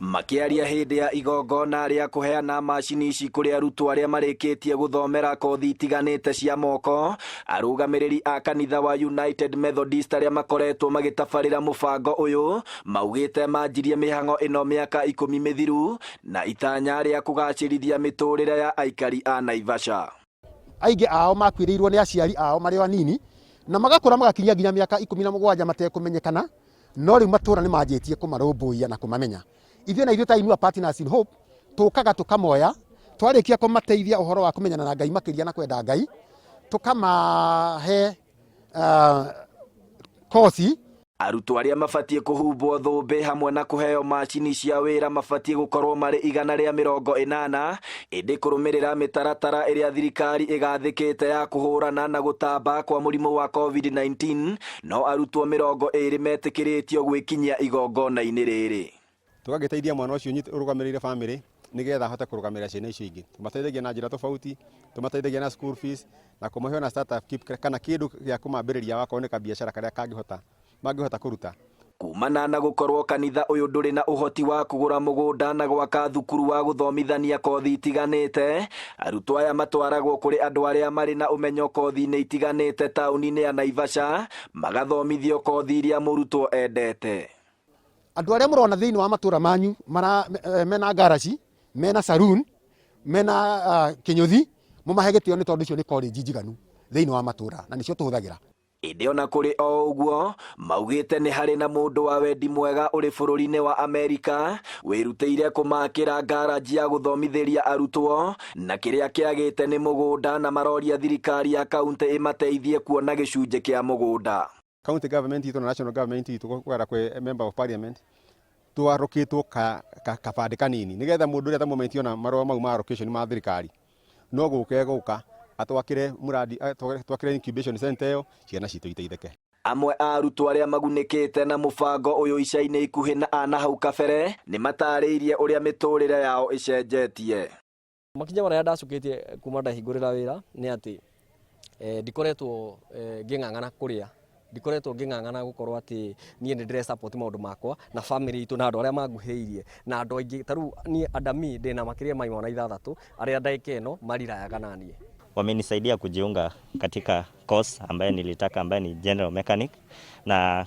Makiaria hindi ya igongona ria kuheana macini ici kuri arutwo aria marikitie guthomera kothi itiganite cia moko, arugamiriri a kanitha wa United Methodist aria makoretwo magitabarira mubango uyu maugite manjirie mihango ino miaka 10 mithiru na itanya ria kugacirithia miturire ya aikari a Naivasha. Aingi ao makwiriirwo ni aciari ao mari anini na magakura magakinya nginya miaka 17 matekumenyekana, no riu matura ni manjitie kumarumbuia na kumamenya. Ithuĩ na ithuĩ ta Inua Partners in Hope tukaga tukamoya, twarikia kumateithia uhoro wa kumenyana na Ngai makiria na kwenda Ngai, tukamahe kosi. Arutwo aria mabatie kuhumbwo thũmbĩ hamwe na kuheo macini cia wĩra mabatie gukorwo mari 180, indi kurumirira mitaratara iria thirikari igathikite ya kuhurana na gutamba kwa murimu wa COVID-19, no arutwo 20 metikiritio gwikinyia igongona-ini riri. Tugagiteithia mwana ucio urugamirire family nigetha ahote kurugamira ciana icio ingi. Tumateithagia na njira tofauti, tumateithagia na school fees na kumuhe na startup kana kindu gya kumambiriria wakoneka biashara karia mangihota kuruta. Kumana na gukorwo kanitha uyu nduri na uhoti wa kugura mugunda na gwaka thukuru wa guthomithania kothi itiganite, arutwo aya matwaragwo kuri andu aria mari na umenyo kothi-ini itiganite tauni-ini ya Naivasha magathomithio kothi iria murutwo endete. Andu aria murona thiini wa matura manyu mena garaji, mena saloon, mena kinyuthi, mumahe gitio ni tondu icio ni college njiganu thiini wa matura na nicio tuhuthagira. Indi ona kuri o uguo maugite ni hari na mundu wa wendi mwega uri bururi-ini wa Amerika wirutĩire kumakira garaji ya guthomithiria arutwo na kiria kiagite ni mugunda na maroria thirikari ya kaunti imateithie kuona gicunje kia mugunda. County government itu na national government itu kwara kwe member of parliament twarukitwo kabandi kanini nigetha mundu uria tamumetio na marua mau ma allocation ma thirikari no guka atwakire muradi twakire incubation center yo ciana citu iteitheke. Amwe a arutwo aria magunikite na mubango uyu ica-ini ikuhi na ana hau kabere ni matariirie uria miturire yao icenjetie. Makinya maria ndacukitie kuma ndahingurira wira ni ati ndikoretwo nging'ang'ana kuria, ndikoretwo nging'ang'ana gukorwo ati nie ni ndire support maundu makwa na family itu na andu aria manguheirie na andu aingi taru nie adami ndina makiria mai mwana 6 aria ndaike no marirayaga nanie. Wamenisaidia kujiunga katika course ambayo nilitaka ambayo ni general mechanic na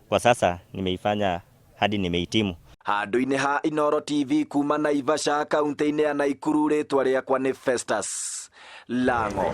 kwa sasa nimeifanya hadi nimehitimu. Handu-ini ha Inooro TV kuma Naivasha kaunti-ini ya Nakuru, ritwa riakwa ni Festus Lango.